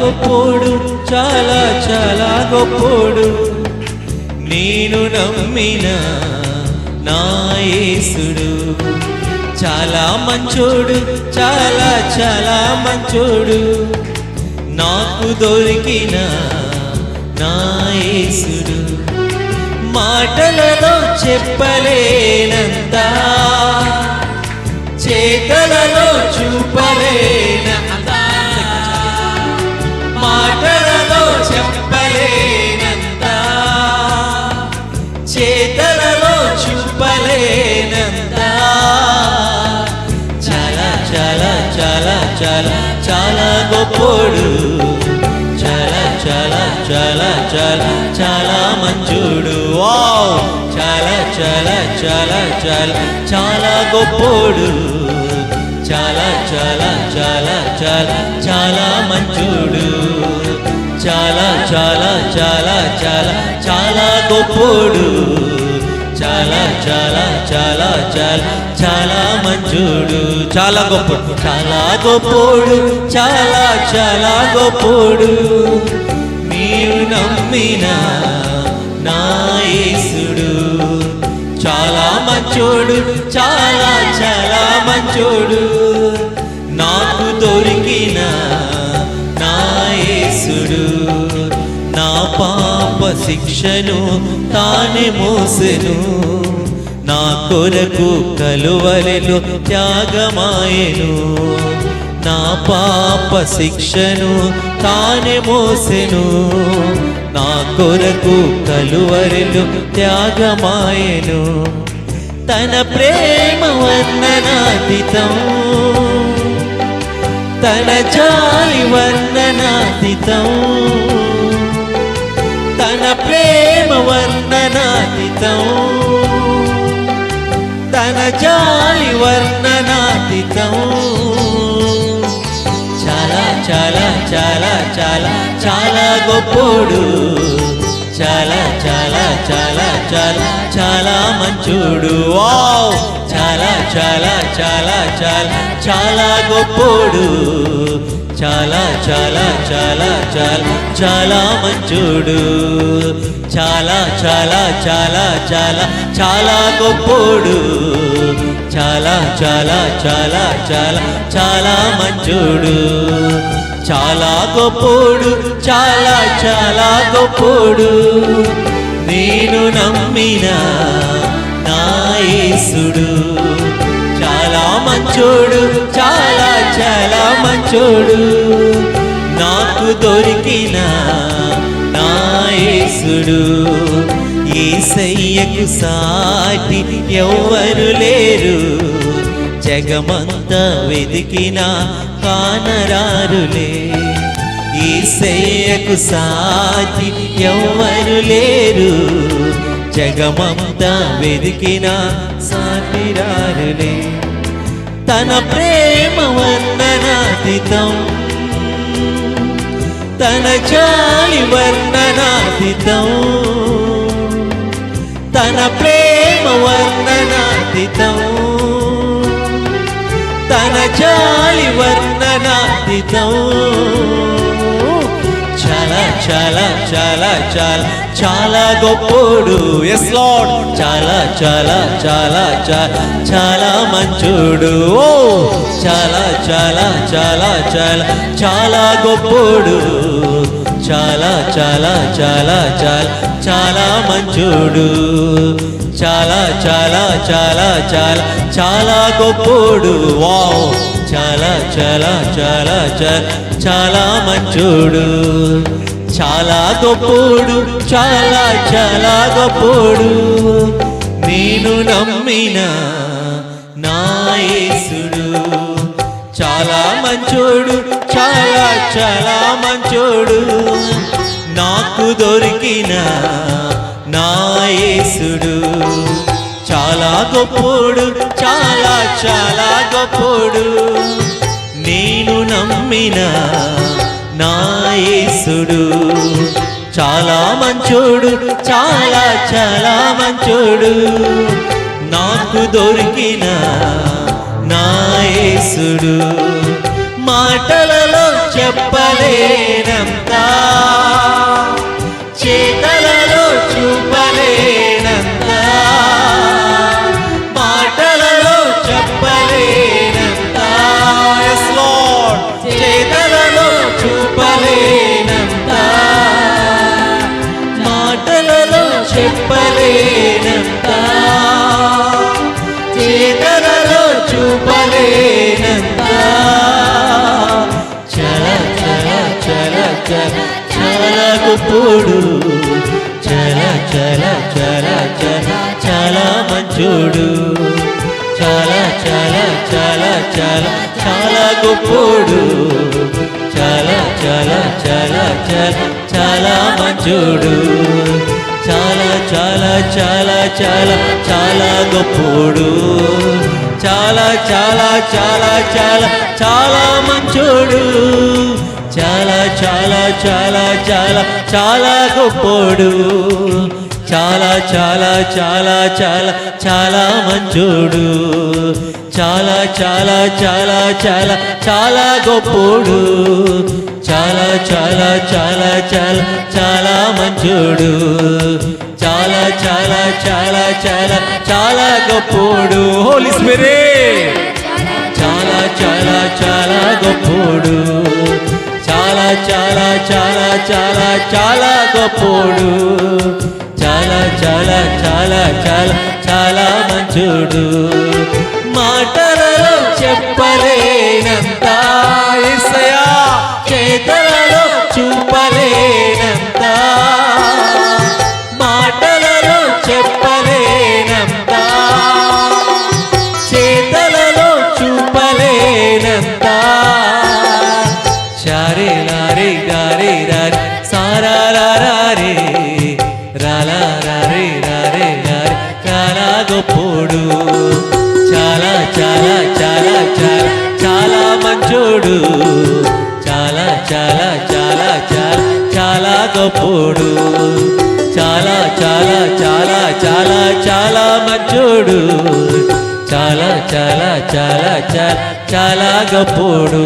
గొప్పోడు, చాలా చాలా గొప్పోడు. నేను నమ్మిన నా యేసుడు చాలా మంచోడు, చాలా చాలా మంచోడు. నాకు దొరికిన నా యేసుడు మాటలలో చెప్పలేనంత, చేతలలో చూపలేనంత, మాటలలో చెప్పలేనంత, చేతలలో చూపలేనంత. చాలా చాలా చాలా చాలా చాలా గొప్పోడు, చాలా చాలా చాలా చాలా చాలా మంచోడు. వావ్, చాలా చాలా చాలా చాలా చాలా గొప్పోడు, చాలా చాలా చాలా చాలా చాలా మంచోడు. చాలా చాలా చాలా చాలా చాలా గొప్పోడు, చాలా చాలా చాలా చాలా చాలా మంచోడు. చాలా గొప్పోడు, చాలా గొప్పోడు, చాలా చాలా గొప్పోడు. నీవు నమ్మిన నా యేసుడు చాలా మంచోడు, చాలా చాలా మంచోడు. నాకు దొరికిన నా యేసుడు నా పాప శిక్షను తానే మోసెను, నా కొరకు కలువరిలో త్యాగమాయెను. నా పాప శిక్షను తానే మోసెను, నా కొరకు కలువరిలో త్యాగమాయెను. తన ప్రేమ వర్ణనాతీతం, తన జాలి వర్ణనాతీతం, తన ప్రేమ వర్ణనాతీతం, తన జాలి వర్ణనాతీతం. చాలా చాలా చాలా చాలా చాలా గొప్పోడు, చాలా చాలా చాలా చాలా చాలా మంచోడు. వావ్, చాలా చాలా చాలా చాలా చాలా గొప్పోడు, చాలా చాలా చాలా చాలా చాలా మంచోడు. చాలా చాలా చాలా చాలా చాలా గొప్పోడు, చాలా చాలా చాలా చాలా చాలా మంచోడు. చాలా గొప్పోడు, చాలా చాలా గొప్పోడు. నేను నమ్మిన నా యేసుడు చాలా మంచోడు, చాలా చాలా మంచోడు. నాకు దొరికిన నా యేసుడు యేసయ్యకు సాటి ఎవ్వరు లేరు, జగమంతా వెతికినా కానరారులే. యేసయ్యకు సాటి ఎవ్వరు లేరు, జగమంతా వెతికినా సాటిరారులే. తన ప్రేమ వర్ణనాతీతం, తన జాలి వర్ణనాతీతం, తన ప్రేమ వర్ణనాతీతం, తన జాలి వర్ణనాతీతం. చాలా చాలా చాలా చాలా చాలా గొప్పోడు. ఎస్ లార్డ్, చాలా చాలా చాలా చాలా చాలా మంచోడు. ఓ, చాలా చాలా చాలా చాలా చాలా గొప్పోడు, చాలా చాలా చాలా చాలా చాలా మంచోడు. చాలా చాలా చాలా చాలా చాలా గొప్పోడు. వావ్, చాలా చాలా చాలా చాలా చాలా మంచోడు. చాలా గొప్పోడు, చాలా చాలా గొప్పోడు. నేను నమ్మిన నా యేసుడు చాలా మంచోడు, చాలా చాలా మంచోడు. నాకు దొరికిన నా యేసుడు చాలా గొప్పోడు, చాలా చాలా గొప్పోడు. నేను నమ్మిన నా యేసుడు చాలా మంచోడు, చాలా చాలా మంచోడు. నాకు దొరికిన నా యేసుడు మాటలలో చెప్పలేనంత, చేతలలో చూపలేనంత, మాటలలో చెప్పలేనంత. Yes Lord, చేతలలో చూపలేనంత, మాటలలో చెప్పలేనంత, చేతలలో చూపలేనంత. చాలా చాలా చాలా చాలా చాలా గొప్పోడు, చాలా చాలా చాలా చాలా చాలా మంచోడు, చాలా చాలా చాలా చాలా చాలా గొప్పోడు, చాలా చాలా చాలా చాలా చాలా మంచోడు, చాలా చాలా చాలా చాలా చాలా గొప్పోడు, చాలా చాలా చాలా చాలా చాలా మంచోడు, చాలా చాలా చాలా చాలా చాలా గొప్పోడు, చాలా చాలా చాలా చాలా చాలా మంచోడు, చాలా చాలా చాలా చాలా చాలా గొప్పోడు, చాలా చాలా చాలా చాలా చాలా మంచోడు, చాలా చాలా చాలా చాలా చాలా గొప్పోడు. హోలీ స్పిరిట్, చాలా చాలా చాలా గొప్పోడు, చాలా చాలా చాలా చాలా చాలా గొప్పోడు, చాలా చాలా చాలా చాలా చాలా మంచోడు, మాటలలో చెప్పలేనంత, యేసయ్యా చేతలలో చూపలేనంత, మాటలలో చెప్పలేనంత, చేతలలో చూపలేనంత. చారే లారే గారే రారే సారా రారే రాలా రారే రారే రారే చాలా గొప్పోడు, చాలా చాలా చాలా చాలా చాలా మంచోడు, చాలా చాలా చాలా చాలా చాలా గొప్పోడు, చాలా చాలా చాలా చాలా చాలా మంచోడు, చాలా చాలా చాలా చాలా చాలా గొప్పోడు.